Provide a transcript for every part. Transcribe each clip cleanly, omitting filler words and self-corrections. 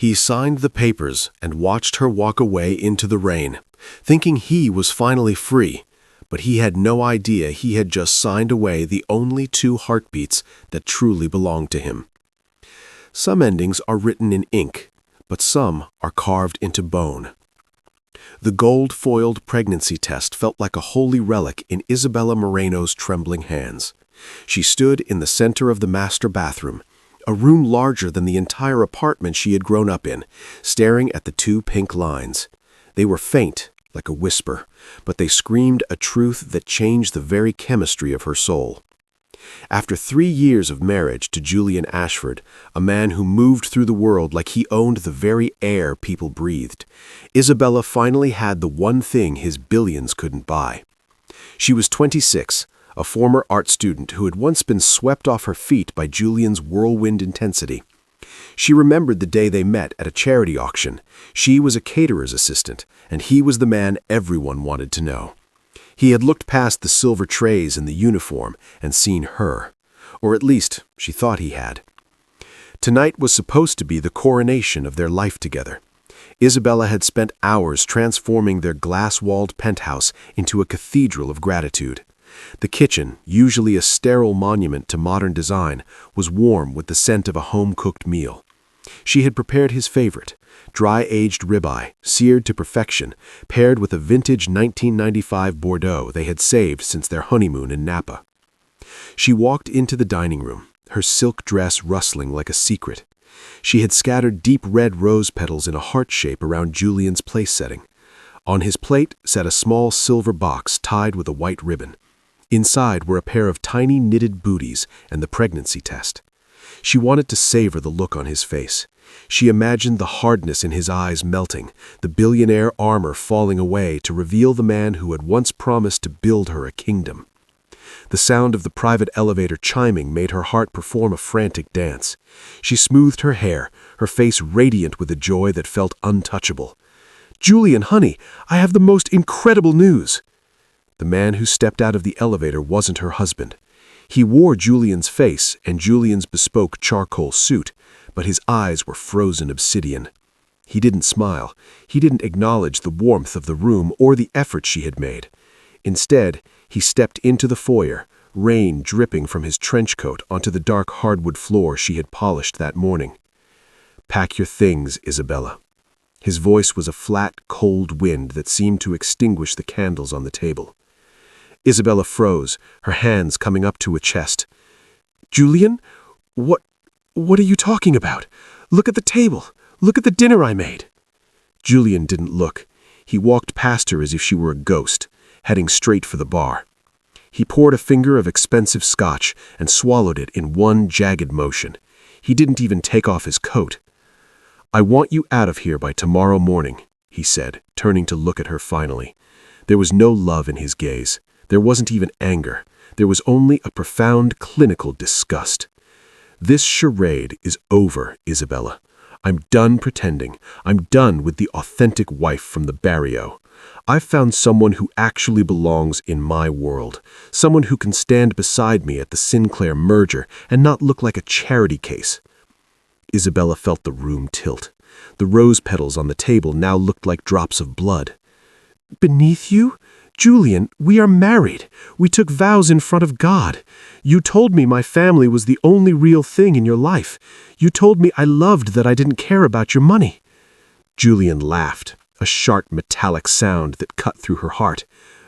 He signed the papers and watched her walk away into the rain, thinking he was finally free, but he had no idea he had just signed away the only two heartbeats that truly belonged to him. Some endings are written in ink, but some are carved into bone. The gold-foiled pregnancy test felt like a holy relic in Isabella Moreno's trembling hands. She stood in the center of the master bathroom, a room larger than the entire apartment she had grown up in, staring at the two pink lines. They were faint, like a whisper, but they screamed a truth that changed the very chemistry of her soul. After 3 years of marriage to Julian Ashford, a man who moved through the world like he owned the very air people breathed, Isabella finally had the one thing his billions couldn't buy. She was 26, a former art student who had once been swept off her feet by Julian's whirlwind intensity. She remembered the day they met at a charity auction. She was a caterer's assistant, and he was the man everyone wanted to know. He had looked past the silver trays and the uniform and seen her, or at least she thought he had. Tonight was supposed to be the coronation of their life together. Isabella had spent hours transforming their glass-walled penthouse into a cathedral of gratitude. The kitchen, usually a sterile monument to modern design, was warm with the scent of a home-cooked meal. She had prepared his favorite, dry-aged ribeye, seared to perfection, paired with a vintage 1995 Bordeaux they had saved since their honeymoon in Napa. She walked into the dining room, her silk dress rustling like a secret. She had scattered deep red rose petals in a heart shape around Julian's place setting. On his plate sat a small silver box tied with a white ribbon. Inside were a pair of tiny knitted booties and the pregnancy test. She wanted to savor the look on his face. She imagined the hardness in his eyes melting, the billionaire armor falling away to reveal the man who had once promised to build her a kingdom. The sound of the private elevator chiming made her heart perform a frantic dance. She smoothed her hair, her face radiant with a joy that felt untouchable. "Julian, honey, I have the most incredible news." The man who stepped out of the elevator wasn't her husband. He wore Julian's face and Julian's bespoke charcoal suit, but his eyes were frozen obsidian. He didn't smile. He didn't acknowledge the warmth of the room or the effort she had made. Instead, he stepped into the foyer, rain dripping from his trench coat onto the dark hardwood floor she had polished that morning. "Pack your things, Isabella." His voice was a flat, cold wind that seemed to extinguish the candles on the table. Isabella froze, her hands coming up to her chest. "Julian? What are you talking about? Look at the table. Look at the dinner I made." Julian didn't look. He walked past her as if she were a ghost, heading straight for the bar. He poured a finger of expensive scotch and swallowed it in one jagged motion. He didn't even take off his coat. "I want you out of here by tomorrow morning," he said, turning to look at her finally. There was no love in his gaze. There wasn't even anger. There was only a profound clinical disgust. "This charade is over, Isabella. I'm done pretending. I'm done with the authentic wife from the barrio. I've found someone who actually belongs in my world, someone who can stand beside me at the Sinclair merger and not look like a charity case." Isabella felt the room tilt. The rose petals on the table now looked like drops of blood. "Beneath you? Julian, we are married. We took vows in front of God. You told me my family was the only real thing in your life. You told me I loved that I didn't care about your money." Julian laughed, a sharp metallic sound that cut through her heart.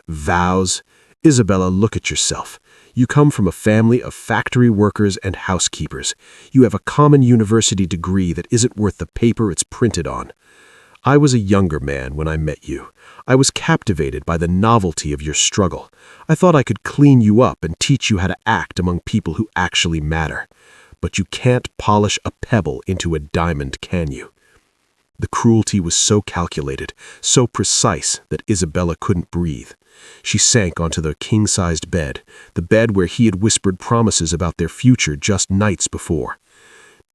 "Vows? Isabella, look at yourself. You come from a family of factory workers and housekeepers. You have a common university degree that isn't worth the paper it's printed on. I was a younger man when I met you. I was captivated by the novelty of your struggle. I thought I could clean you up and teach you how to act among people who actually matter. But you can't polish a pebble into a diamond, can you?" The cruelty was so calculated, so precise that Isabella couldn't breathe. She sank onto the king-sized bed, the bed where he had whispered promises about their future just nights before.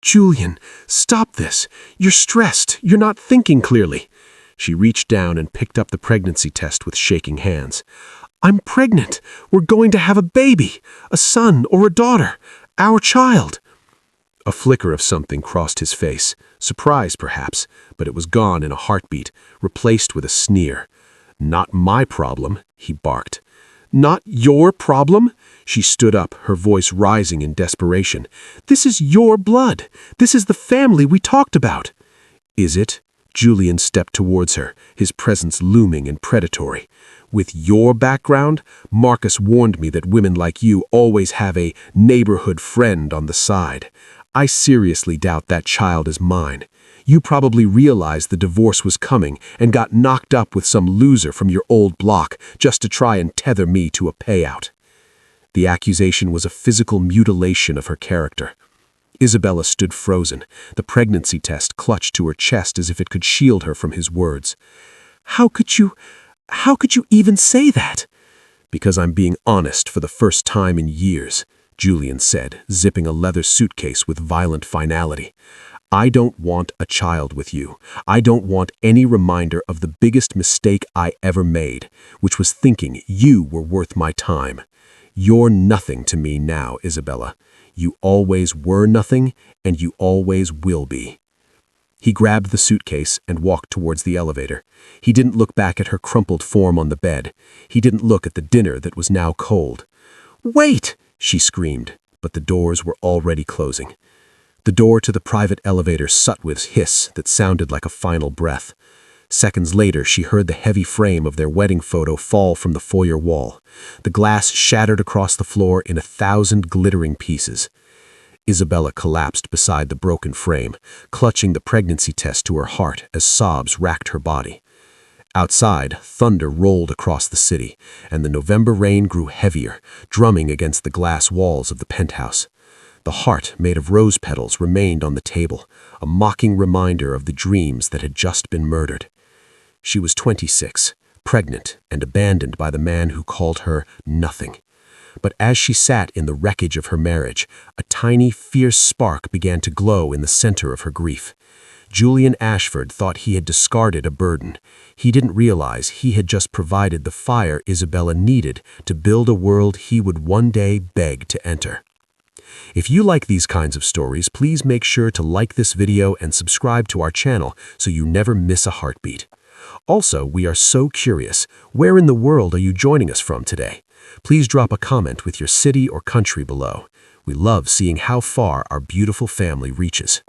"Julian, stop this. You're stressed. You're not thinking clearly." She reached down and picked up the pregnancy test with shaking hands. "I'm pregnant. We're going to have a baby, a son or a daughter, our child." A flicker of something crossed his face. Surprise, perhaps, but it was gone in a heartbeat, replaced with a sneer. "Not my problem," he barked. "Not your problem?" She stood up, her voice rising in desperation. "This is your blood. This is the family we talked about." "Is it?" Julian stepped towards her, his presence looming and predatory. "With your background, Marcus warned me that women like you always have a neighborhood friend on the side. I seriously doubt that child is mine. You probably realized the divorce was coming and got knocked up with some loser from your old block just to try and tether me to a payout." The accusation was a physical mutilation of her character. Isabella stood frozen, the pregnancy test clutched to her chest as if it could shield her from his words. How could you even say that?" "Because I'm being honest for the first time in years," Julian said, zipping a leather suitcase with violent finality. "I don't want a child with you. I don't want any reminder of the biggest mistake I ever made, which was thinking you were worth my time. You're nothing to me now, Isabella. You always were nothing, and you always will be." He grabbed the suitcase and walked towards the elevator. He didn't look back at her crumpled form on the bed. He didn't look at the dinner that was now cold. "Wait!" she screamed, but the doors were already closing. The door to the private elevator shut with a hiss that sounded like a final breath. Seconds later, she heard the heavy frame of their wedding photo fall from the foyer wall. The glass shattered across the floor in 1,000 glittering pieces. Isabella collapsed beside the broken frame, clutching the pregnancy test to her heart as sobs racked her body. Outside, thunder rolled across the city, and the November rain grew heavier, drumming against the glass walls of the penthouse. The heart made of rose petals remained on the table, a mocking reminder of the dreams that had just been murdered. She was 26, pregnant and abandoned by the man who called her nothing. But as she sat in the wreckage of her marriage, a tiny, fierce spark began to glow in the center of her grief. Julian Ashford thought he had discarded a burden. He didn't realize he had just provided the fire Isabella needed to build a world he would one day beg to enter. If you like these kinds of stories, please make sure to like this video and subscribe to our channel so you never miss a heartbeat. Also, we are so curious, where in the world are you joining us from today? Please drop a comment with your city or country below. We love seeing how far our beautiful family reaches.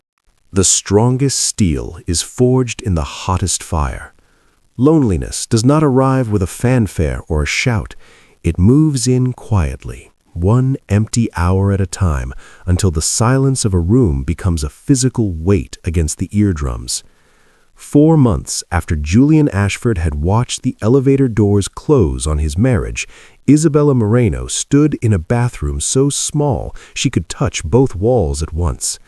The strongest steel is forged in the hottest fire. Loneliness does not arrive with a fanfare or a shout. It moves in quietly, one empty hour at a time, until the silence of a room becomes a physical weight against the eardrums. 4 months after Julian Ashford had watched the elevator doors close on his marriage, Isabella Moreno stood in a bathroom so small she could touch both walls at once.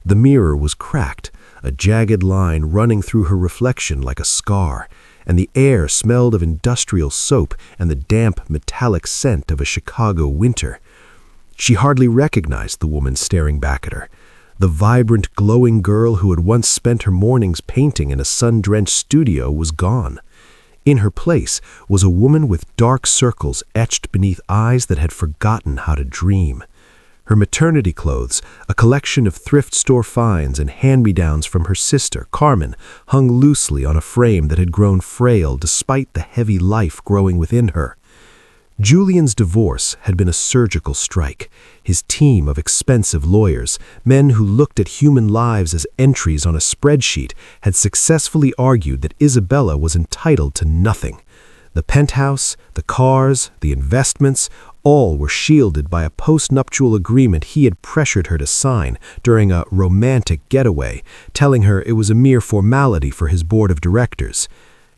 The mirror was cracked, a jagged line running through her reflection like a scar, and the air smelled of industrial soap and the damp, metallic scent of a Chicago winter. She hardly recognized the woman staring back at her. The vibrant, glowing girl who had once spent her mornings painting in a sun-drenched studio was gone. In her place was a woman with dark circles etched beneath eyes that had forgotten how to dream. Her maternity clothes, a collection of thrift store finds and hand-me-downs from her sister, Carmen, hung loosely on a frame that had grown frail despite the heavy life growing within her. Julian's divorce had been a surgical strike. His team of expensive lawyers, men who looked at human lives as entries on a spreadsheet, had successfully argued that Isabella was entitled to nothing. The penthouse, the cars, the investments, all were shielded by a post-nuptial agreement he had pressured her to sign during a romantic getaway, telling her it was a mere formality for his board of directors.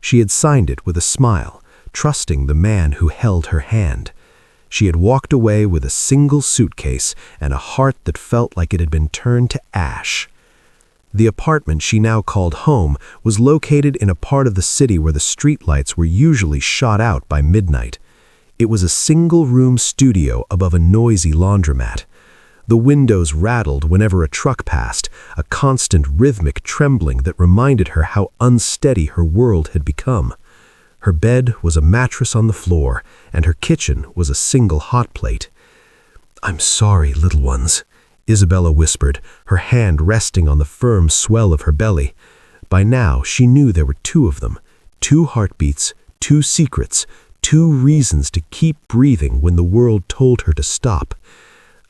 She had signed it with a smile, trusting the man who held her hand. She had walked away with a single suitcase and a heart that felt like it had been turned to ash. The apartment she now called home was located in a part of the city where the streetlights were usually shot out by midnight. It was a single-room studio above a noisy laundromat. The windows rattled whenever a truck passed, a constant rhythmic trembling that reminded her how unsteady her world had become. Her bed was a mattress on the floor, and her kitchen was a single hot plate. "I'm sorry, little ones," Isabella whispered, her hand resting on the firm swell of her belly. By now, she knew there were two of them. 2 heartbeats, 2 secrets, 2 reasons to keep breathing when the world told her to stop.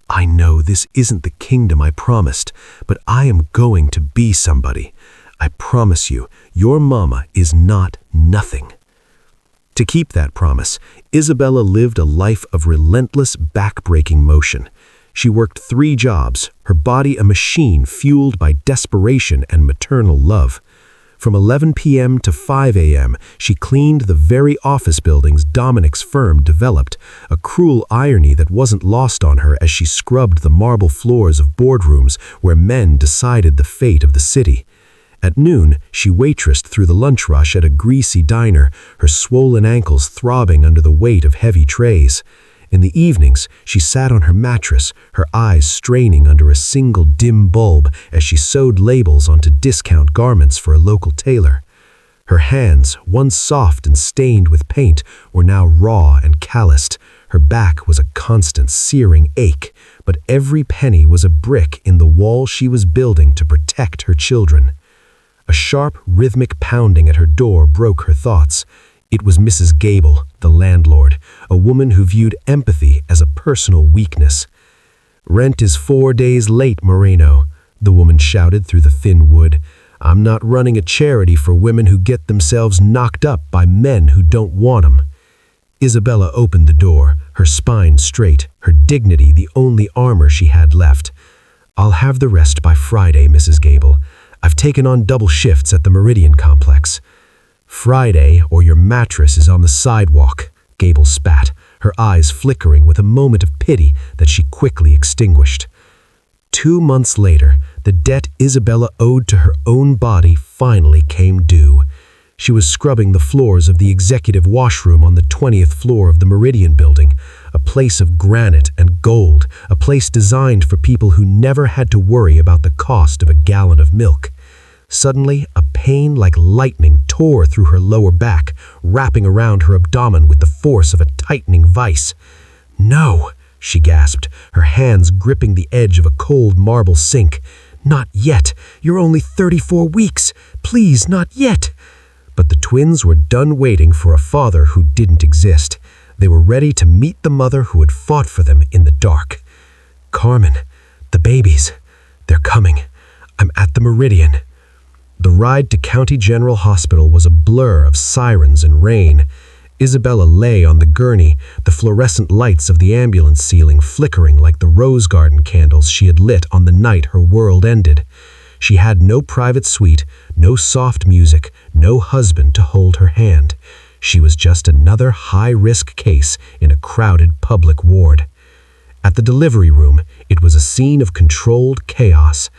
I know this isn't the kingdom I promised, but I am going to be somebody. I promise you, your mama is not nothing. To keep that promise, Isabella lived a life of relentless, back-breaking motion. She worked 3 jobs, her body a machine fueled by desperation and maternal love. From 11 p.m. to 5 a.m., she cleaned the very office buildings Dominic's firm developed, a cruel irony that wasn't lost on her as she scrubbed the marble floors of boardrooms where men decided the fate of the city. At noon, she waitressed through the lunch rush at a greasy diner, her swollen ankles throbbing under the weight of heavy trays. In the evenings, she sat on her mattress, her eyes straining under a single dim bulb as she sewed labels onto discount garments for a local tailor. Her hands, once soft and stained with paint, were now raw and calloused. Her back was a constant searing ache, but every penny was a brick in the wall she was building to protect her children. A sharp, rhythmic pounding at her door broke her thoughts. It was Mrs. Gable, the landlord, a woman who viewed empathy as a personal weakness. "Rent is 4 days late, Moreno," the woman shouted through the thin wood. "I'm not running a charity for women who get themselves knocked up by men who don't want 'em." Isabella opened the door, her spine straight, her dignity the only armor she had left. "I'll have the rest by Friday, Mrs. Gable. I've taken on double shifts at the Meridian complex." "Friday, or your mattress is on the sidewalk," Gable spat, her eyes flickering with a moment of pity that she quickly extinguished. 2 months later, the debt Isabella owed to her own body finally came due. She was scrubbing the floors of the executive washroom on the 20th floor of the Meridian building, a place of granite and gold, a place designed for people who never had to worry about the cost of a gallon of milk. Suddenly, a pain like lightning tore through her lower back, wrapping around her abdomen with the force of a tightening vice. "No," she gasped, her hands gripping the edge of a cold marble sink. "Not yet. You're only 34 weeks. Please, not yet." But the twins were done waiting for a father who didn't exist. They were ready to meet the mother who had fought for them in the dark. "Carmen, the babies. They're coming. I'm at the Meridian." The ride to County General Hospital was a blur of sirens and rain. Isabella lay on the gurney, the fluorescent lights of the ambulance ceiling flickering like the rose garden candles she had lit on the night her world ended. She had no private suite, no soft music, no husband to hold her hand. She was just another high-risk case in a crowded public ward. At the delivery room, it was a scene of controlled chaos.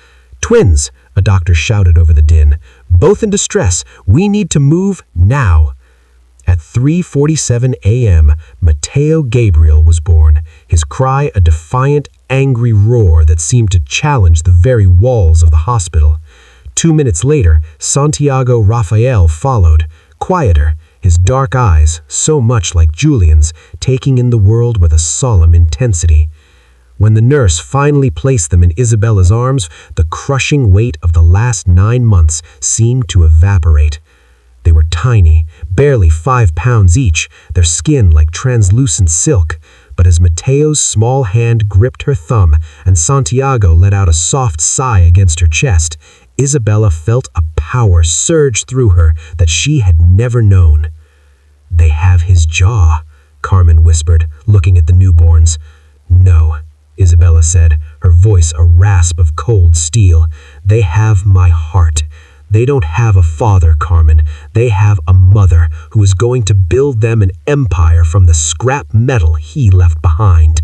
"Twins!" a doctor shouted over the din. "Both in distress. We need to move now." At 3:47 a.m., Matteo Gabriel was born, his cry a defiant, angry roar that seemed to challenge the very walls of the hospital. 2 minutes later, Santiago Rafael followed, quieter, his dark eyes, so much like Julian's, taking in the world with a solemn intensity. When the nurse finally placed them in Isabella's arms, the crushing weight of the last 9 months seemed to evaporate. They were tiny, barely 5 pounds each, their skin like translucent silk. But as Matteo's small hand gripped her thumb and Santiago let out a soft sigh against her chest, Isabella felt a power surge through her that she had never known. "They have his jaw," Carmen whispered, looking at the newborns. "No," Isabella said, her voice a rasp of cold steel. "They have my heart. They don't have a father, Carmen. They have a mother who is going to build them an empire from the scrap metal he left behind."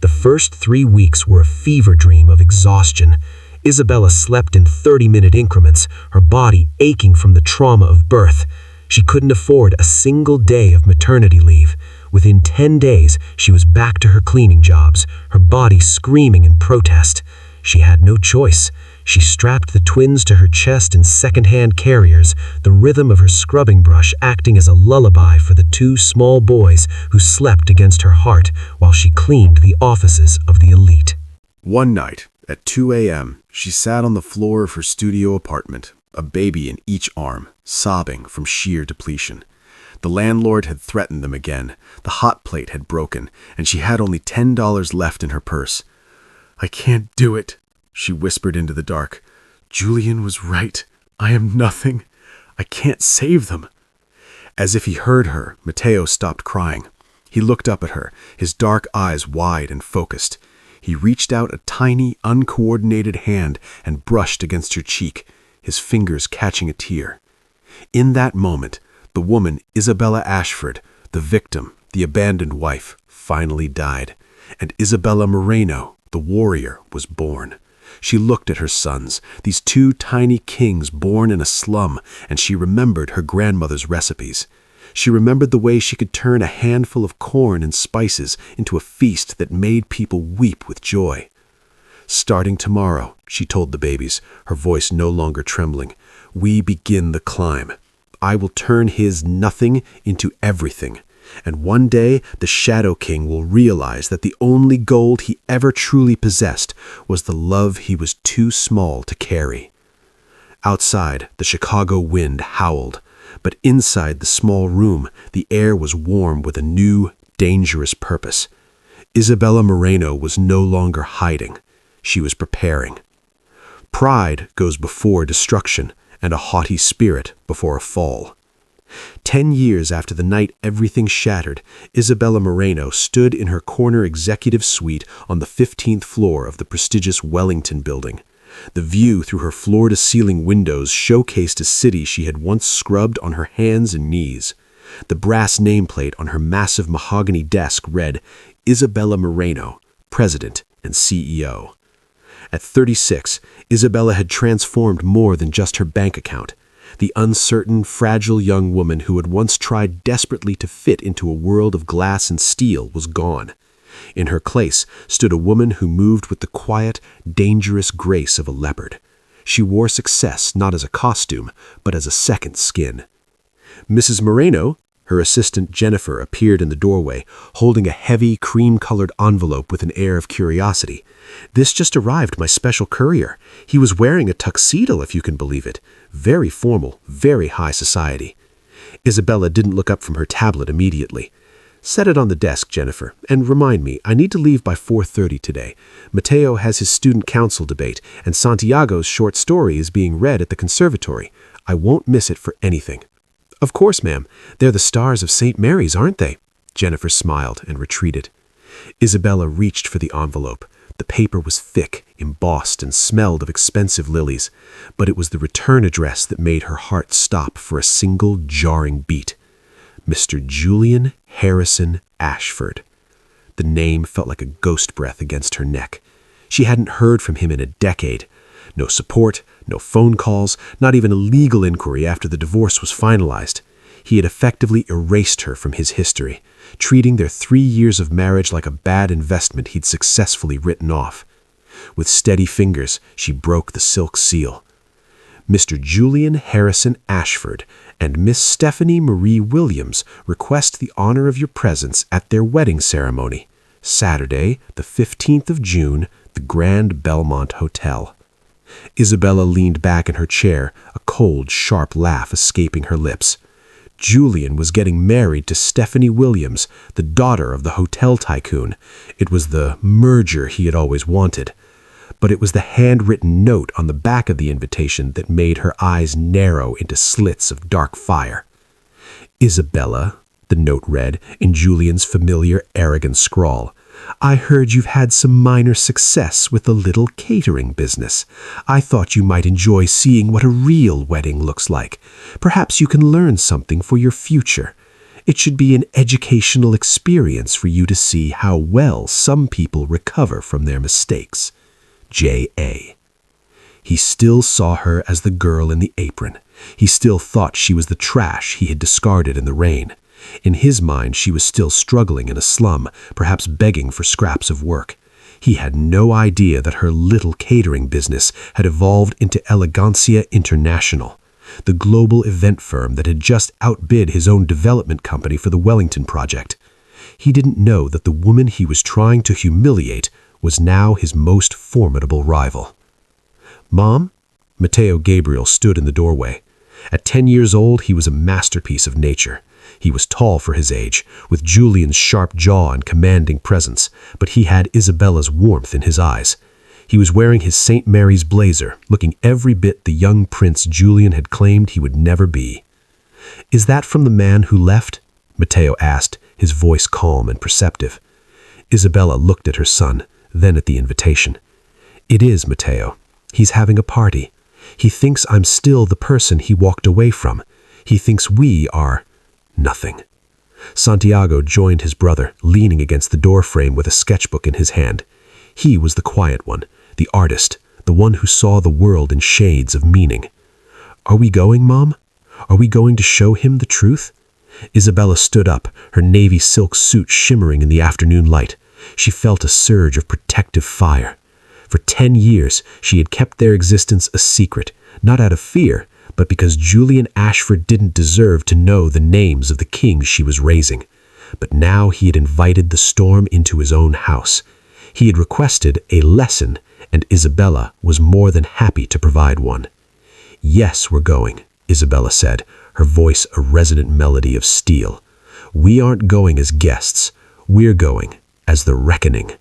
The first 3 weeks were a fever dream of exhaustion. Isabella slept in 30-minute increments, her body aching from the trauma of birth. She couldn't afford a single day of maternity leave. Within 10 days, she was back to her cleaning jobs, her body screaming in protest. She had no choice. She strapped the twins to her chest in second-hand carriers, the rhythm of her scrubbing brush acting as a lullaby for the 2 small boys who slept against her heart while she cleaned the offices of the elite. One night, at 2 a.m., she sat on the floor of her studio apartment, a baby in each arm, sobbing from sheer depletion. The landlord had threatened them again, the hot plate had broken, and she had only $10 left in her purse. "I can't do it," she whispered into the dark. "Julian was right. I am nothing. I can't save them." As if he heard her, Matteo stopped crying. He looked up at her, his dark eyes wide and focused. He reached out a tiny, uncoordinated hand and brushed against her cheek, his fingers catching a tear. In that moment, the woman, Isabella Ashford, the victim, the abandoned wife, finally died, and Isabella Moreno, the warrior, was born. She looked at her sons, these two tiny kings born in a slum, and she remembered her grandmother's recipes. She remembered the way she could turn a handful of corn and spices into a feast that made people weep with joy. "Starting tomorrow," she told the babies, her voice no longer trembling, "we begin the climb. I will turn his nothing into everything. And one day the Shadow King will realize that the only gold he ever truly possessed was the love he was too small to carry." Outside, the Chicago wind howled, but inside the small room, the air was warm with a new, dangerous purpose. Isabella Moreno was no longer hiding. She was preparing. Pride goes before destruction, and a haughty spirit before a fall. 10 years after the night everything shattered, Isabella Moreno stood in her corner executive suite on the 15th floor of the prestigious Wellington building. The view through her floor-to-ceiling windows showcased a city she had once scrubbed on her hands and knees. The brass nameplate on her massive mahogany desk read, "Isabella Moreno, President and CEO." At 36, Isabella had transformed more than just her bank account. The uncertain, fragile young woman who had once tried desperately to fit into a world of glass and steel was gone. In her place stood a woman who moved with the quiet, dangerous grace of a leopard. She wore success not as a costume, but as a second skin. "Mrs. Moreno," her assistant Jennifer appeared in the doorway, holding a heavy, cream-colored envelope with an air of curiosity. "This just arrived, my special courier. He was wearing a tuxedo, if you can believe it. Very formal, very high society." Isabella didn't look up from her tablet immediately. "Set it on the desk, Jennifer, and remind me, I need to leave by 4:30 today. Matteo has his student council debate, and Santiago's short story is being read at the conservatory. I won't miss it for anything." "Of course, ma'am. They're the stars of St. Mary's, aren't they?" Jennifer smiled and retreated. Isabella reached for the envelope. The paper was thick, embossed, and smelled of expensive lilies, but it was the return address that made her heart stop for a single jarring beat. Mr. Julian Harrison Ashford. The name felt like a ghost breath against her neck. She hadn't heard from him in a decade. No support, no phone calls, not even a legal inquiry after the divorce was finalized. He had effectively erased her from his history, treating their 3 years of marriage like a bad investment he'd successfully written off. With steady fingers, she broke the silk seal. "Mr. Julian Harrison Ashford and Miss Stephanie Marie Williams request the honor of your presence at their wedding ceremony. Saturday, the 15th of June, the Grand Belmont Hotel." Isabella leaned back in her chair, a cold, sharp laugh escaping her lips. Julian was getting married to Stephanie Williams, the daughter of the hotel tycoon. It was the merger he had always wanted. But it was the handwritten note on the back of the invitation that made her eyes narrow into slits of dark fire. "Isabella," the note read in Julian's familiar, arrogant scrawl, "I heard you've had some minor success with the little catering business. I thought you might enjoy seeing what a real wedding looks like. Perhaps you can learn something for your future. It should be an educational experience for you to see how well some people recover from their mistakes. J.A." He still saw her as the girl in the apron. He still thought she was the trash he had discarded in the rain. In his mind, she was still struggling in a slum, perhaps begging for scraps of work. He had no idea that her little catering business had evolved into Elegancia International, the global event firm that had just outbid his own development company for the Wellington project. He didn't know that the woman he was trying to humiliate was now his most formidable rival. "Mom?" Matteo Gabriel stood in the doorway. At 10 years old, he was a masterpiece of nature. He was tall for his age, with Julian's sharp jaw and commanding presence, but he had Isabella's warmth in his eyes. He was wearing his St. Mary's blazer, looking every bit the young prince Julian had claimed he would never be. "Is that from the man who left?" Matteo asked, his voice calm and perceptive. Isabella looked at her son, then at the invitation. "It is, Matteo. He's having a party. He thinks I'm still the person he walked away from. He thinks we are nothing." Santiago joined his brother, leaning against the doorframe with a sketchbook in his hand. He was the quiet one, the artist, the one who saw the world in shades of meaning. "Are we going, Mom? Are we going to show him the truth?" Isabella stood up, her navy silk suit shimmering in the afternoon light. She felt a surge of protective fire. For 10 years, she had kept their existence a secret, not out of fear, but because Julian Ashford didn't deserve to know the names of the kings she was raising. But now he had invited the storm into his own house. He had requested a lesson, and Isabella was more than happy to provide one. "Yes, we're going," Isabella said, her voice a resonant melody of steel. "We aren't going as guests. We're going as the reckoning."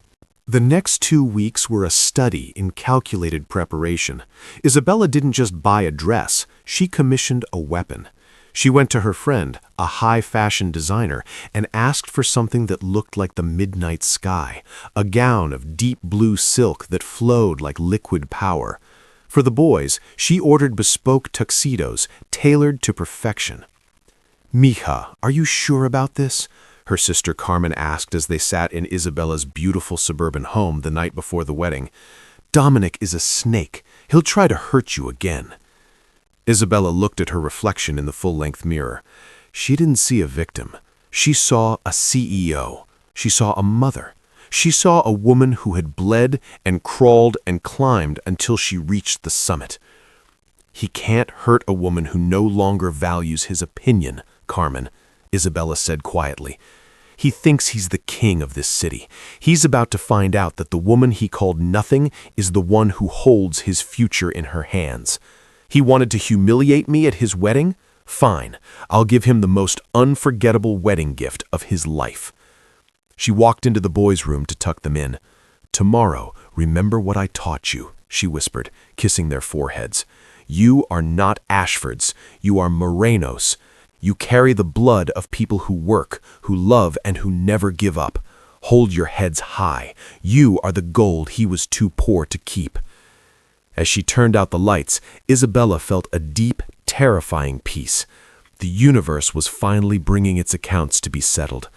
The next 2 weeks were a study in calculated preparation. Isabella didn't just buy a dress, she commissioned a weapon. She went to her friend, a high-fashion designer, and asked for something that looked like the midnight sky, a gown of deep blue silk that flowed like liquid power. For the boys, she ordered bespoke tuxedos, tailored to perfection. "Mija, are you sure about this?" her sister Carmen asked as they sat in Isabella's beautiful suburban home the night before the wedding. "Dominic is a snake. He'll try to hurt you again." Isabella looked at her reflection in the full-length mirror. She didn't see a victim. She saw a CEO. She saw a mother. She saw a woman who had bled and crawled and climbed until she reached the summit. "He can't hurt a woman who no longer values his opinion, Carmen," Isabella said quietly. "He thinks he's the king of this city. He's about to find out that the woman he called nothing is the one who holds his future in her hands. He wanted to humiliate me at his wedding? Fine, I'll give him the most unforgettable wedding gift of his life." She walked into the boys' room to tuck them in. "Tomorrow, remember what I taught you," she whispered, kissing their foreheads. "You are not Ashfords. You are Morenos. You carry the blood of people who work, who love, and who never give up. Hold your heads high. You are the gold he was too poor to keep." As she turned out the lights, Isabella felt a deep, terrifying peace. The universe was finally bringing its accounts to be settled.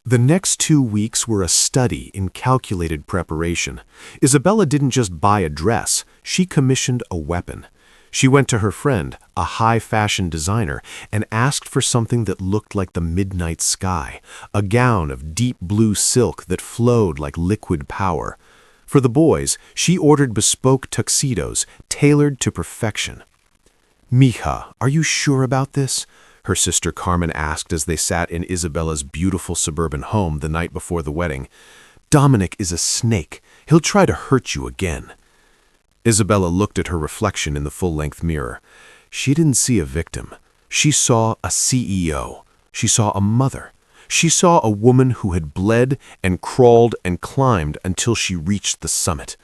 The next 2 weeks were a study in calculated preparation. Isabella didn't just buy a dress, she commissioned a weapon. She went to her friend, a high-fashion designer, and asked for something that looked like the midnight sky, a gown of deep blue silk that flowed like liquid power. For the boys, she ordered bespoke tuxedos, tailored to perfection. "Mija, are you sure about this?" her sister Carmen asked as they sat in Isabella's beautiful suburban home the night before the wedding. "Dominic is a snake. He'll try to hurt you again." Isabella looked at her reflection in the full-length mirror. She didn't see a victim. She saw a CEO. She saw a mother. She saw a woman who had bled and crawled and climbed until she reached the summit.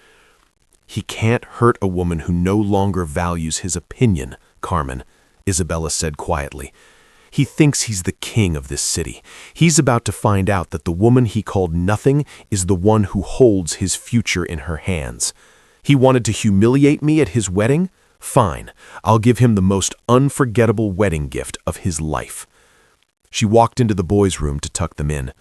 "He can't hurt a woman who no longer values his opinion, Carmen," Isabella said quietly. "He thinks he's the king of this city. He's about to find out that the woman he called nothing is the one who holds his future in her hands. He wanted to humiliate me at his wedding? Fine, I'll give him the most unforgettable wedding gift of his life." She walked into the boys' room to tuck them in.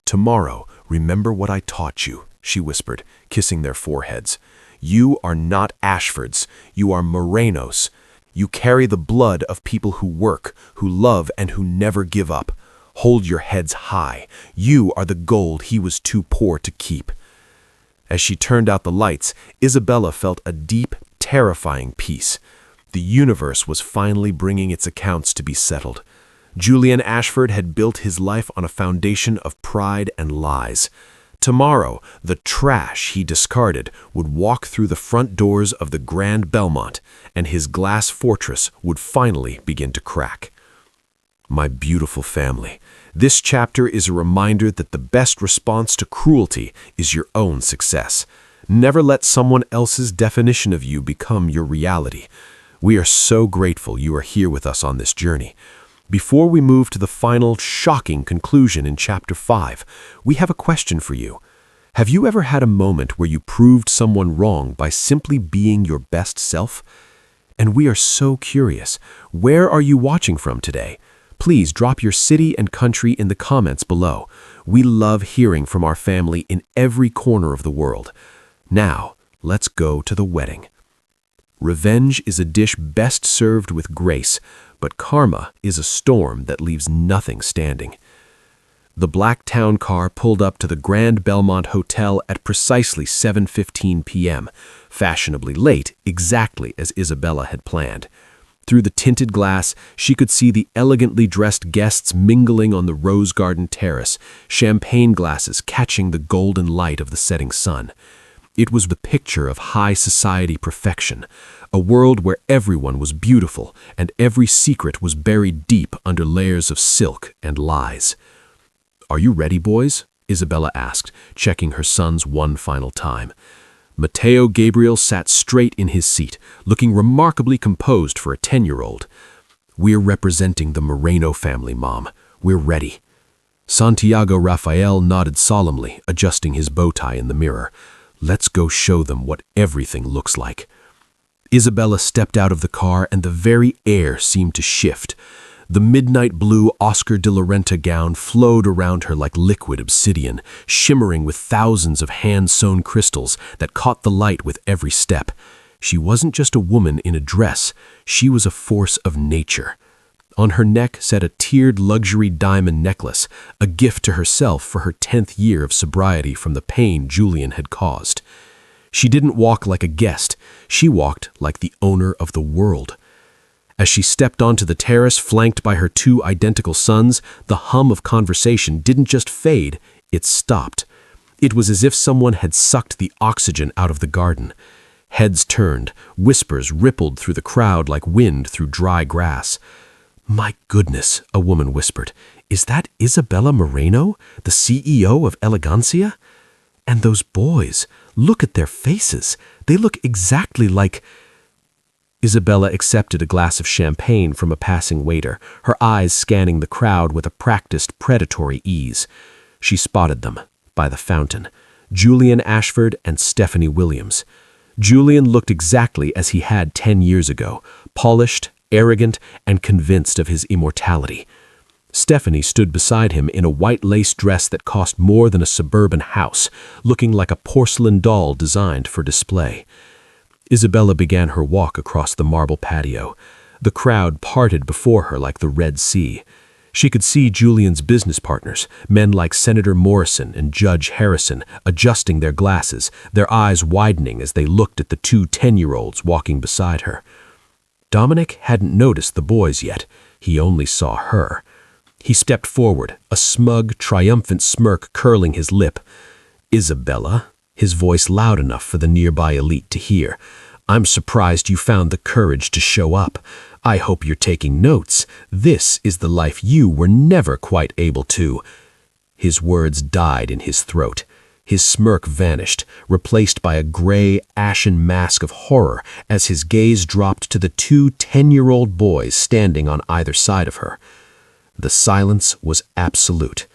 "Tomorrow, remember what I taught you," she whispered, kissing their foreheads. "You are not Ashfords. You are Morenos. You carry the blood of people who work, who love, and who never give up. Hold your heads high. You are the gold he was too poor to keep." As she turned out the lights, Isabella felt a deep, terrifying peace. The universe was finally bringing its accounts to be settled. Julian Ashford had built his life on a foundation of pride and lies. Tomorrow, the trash he discarded would walk through the front doors of the Grand Belmont, and his glass fortress would finally begin to crack. My beautiful family, this chapter is a reminder that the best response to cruelty is your own success. Never let someone else's definition of you become your reality. We are so grateful you are here with us on this journey. Before we move to the final, shocking conclusion in Chapter 5, we have a question for you. Have you ever had a moment where you proved someone wrong by simply being your best self? And we are so curious. Where are you watching from today? Please drop your city and country in the comments below. We love hearing from our family in every corner of the world. Now, let's go to the wedding. Revenge is a dish best served with grace, but karma is a storm that leaves nothing standing. The black town car pulled up to the Grand Belmont Hotel at precisely 7:15 p.m., fashionably late, exactly as Isabella had planned. Through the tinted glass, she could see the elegantly dressed guests mingling on the rose garden terrace, champagne glasses catching the golden light of the setting sun. It was the picture of high society perfection, a world where everyone was beautiful and every secret was buried deep under layers of silk and lies. "Are you ready, boys?" Isabella asked, checking her sons one final time. Matteo Gabriel sat straight in his seat, looking remarkably composed for a 10-year-old. "We're representing the Moreno family, Mom. We're ready." Santiago Rafael nodded solemnly, adjusting his bow tie in the mirror. "Let's go show them what everything looks like." Isabella stepped out of the car and the very air seemed to shift. The midnight blue Oscar de la Renta gown flowed around her like liquid obsidian, shimmering with thousands of hand-sewn crystals that caught the light with every step. She wasn't just a woman in a dress, she was a force of nature. On her neck sat a tiered luxury diamond necklace, a gift to herself for her 10th year of sobriety from the pain Julian had caused. She didn't walk like a guest, she walked like the owner of the world. As she stepped onto the terrace flanked by her two identical sons, the hum of conversation didn't just fade, it stopped. It was as if someone had sucked the oxygen out of the garden. Heads turned, whispers rippled through the crowd like wind through dry grass. "My goodness," a woman whispered, "is that Isabella Moreno, the CEO of Elegancia? And those boys, look at their faces. They look exactly like—" Isabella accepted a glass of champagne from a passing waiter, her eyes scanning the crowd with a practiced predatory ease. She spotted them, by the fountain, Julian Ashford and Stephanie Williams. Julian looked exactly as he had 10 years ago, polished, arrogant, and convinced of his immortality. Stephanie stood beside him in a white lace dress that cost more than a suburban house, looking like a porcelain doll designed for display. Isabella began her walk across the marble patio. The crowd parted before her like the Red Sea. She could see Julian's business partners, men like Senator Morrison and Judge Harrison, adjusting their glasses, their eyes widening as they looked at the two 10-year-olds walking beside her. Dominic hadn't noticed the boys yet. He only saw her. He stepped forward, a smug, triumphant smirk curling his lip. "Isabella," his voice loud enough for the nearby elite to hear, "I'm surprised you found the courage to show up. I hope you're taking notes. This is the life you were never quite able to—" His words died in his throat. His smirk vanished, replaced by a gray, ashen mask of horror as his gaze dropped to the two 10-year-old boys standing on either side of her. The silence was absolute.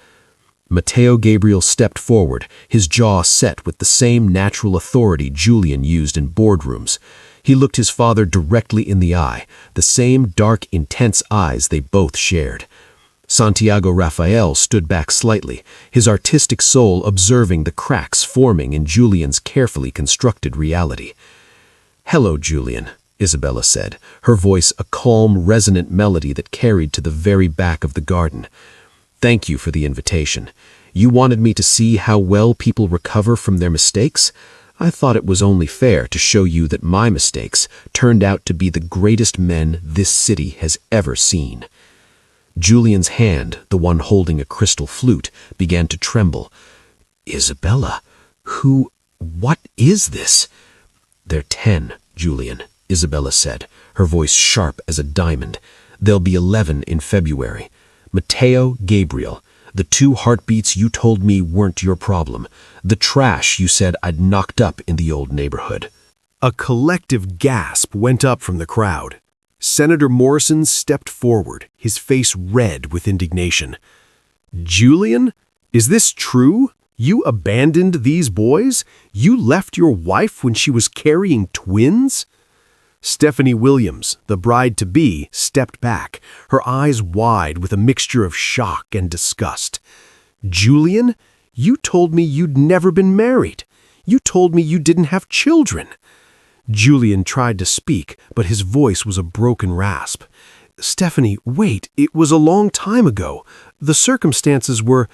Matteo Gabriel stepped forward, his jaw set with the same natural authority Julian used in boardrooms. He looked his father directly in the eye, the same dark, intense eyes they both shared. Santiago Rafael stood back slightly, his artistic soul observing the cracks forming in Julian's carefully constructed reality. "Hello, Julian," Isabella said, her voice a calm, resonant melody that carried to the very back of the garden. "Thank you for the invitation. You wanted me to see how well people recover from their mistakes? I thought it was only fair to show you that my mistakes turned out to be the greatest men this city has ever seen." Julian's hand, the one holding a crystal flute, began to tremble. Isabella, what is this? They're 10, Julian, Isabella said, her voice sharp as a diamond. They'll be 11 in February. Matteo, Gabriel, the 2 heartbeats you told me weren't your problem. The trash you said I'd knocked up in the old neighborhood. A collective gasp went up from the crowd. Senator Morrison stepped forward, his face red with indignation. Julian, is this true? You abandoned these boys? You left your wife when she was carrying twins? Stephanie Williams, the bride-to-be, stepped back, her eyes wide with a mixture of shock and disgust. Julian, you told me you'd never been married. You told me you didn't have children. Julian tried to speak, but his voice was a broken rasp. Stephanie, wait, it was a long time ago. The circumstances were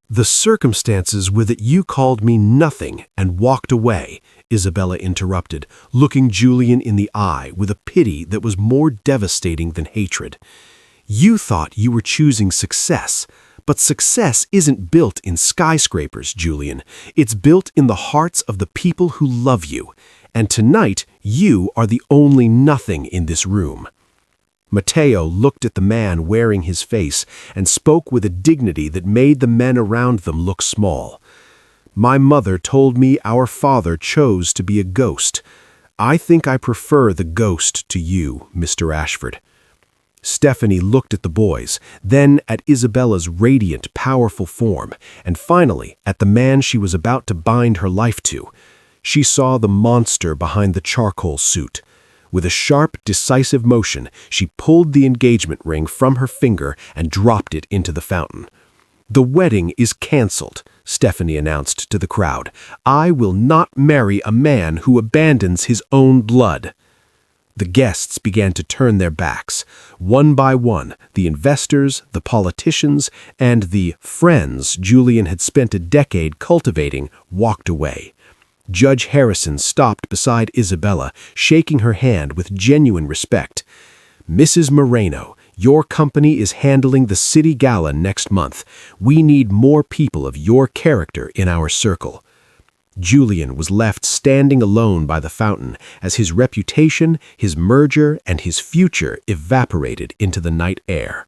that you called me nothing and walked away, Isabella interrupted, looking Julian in the eye with a pity that was more devastating than hatred. You thought you were choosing success, but success isn't built in skyscrapers, Julian. It's built in the hearts of the people who love you. And tonight, you are the only nothing in this room. Matteo looked at the man wearing his face and spoke with a dignity that made the men around them look small. My mother told me our father chose to be a ghost. I think I prefer the ghost to you, Mr. Ashford. Stephanie looked at the boys, then at Isabella's radiant, powerful form, and finally at the man she was about to bind her life to. She saw the monster behind the charcoal suit. With a sharp, decisive motion, she pulled the engagement ring from her finger and dropped it into the fountain. The wedding is canceled, Stephanie announced to the crowd. I will not marry a man who abandons his own blood. The guests began to turn their backs. One by one, the investors, the politicians, and the friends Julian had spent a decade cultivating walked away. Judge Harrison stopped beside Isabella, shaking her hand with genuine respect. Mrs. Moreno, your company is handling the city gala next month. We need more people of your character in our circle. Julian was left standing alone by the fountain as his reputation, his merger, and his future evaporated into the night air.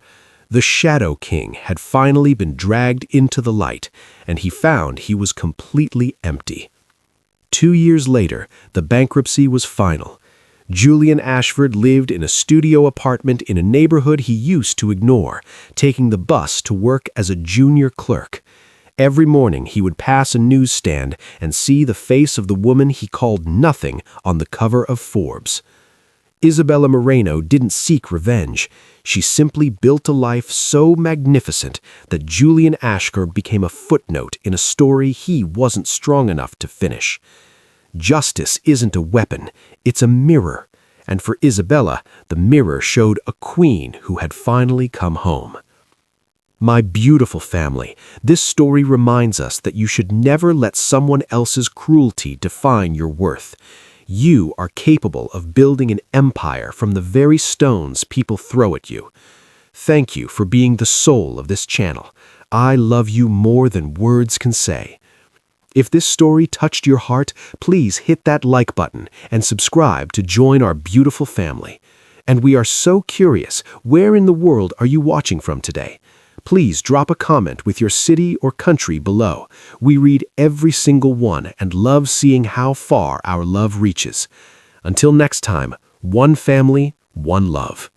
The Shadow King had finally been dragged into the light, and he found he was completely empty. 2 years later, the bankruptcy was final. Julian Ashford lived in a studio apartment in a neighborhood he used to ignore, taking the bus to work as a junior clerk. Every morning he would pass a newsstand and see the face of the woman he called nothing on the cover of Forbes. Isabella Moreno didn't seek revenge. She simply built a life so magnificent that Julian Ashford became a footnote in a story he wasn't strong enough to finish. Justice isn't a weapon, it's a mirror. And for Isabella, the mirror showed a queen who had finally come home. My beautiful family, this story reminds us that you should never let someone else's cruelty define your worth. You are capable of building an empire from the very stones people throw at you. Thank you for being the soul of this channel. I love you more than words can say. If this story touched your heart, please hit that like button and subscribe to join our beautiful family. And we are so curious, where in the world are you watching from today? Please drop a comment with your city or country below. We read every single one and love seeing how far our love reaches. Until next time, one family, one love.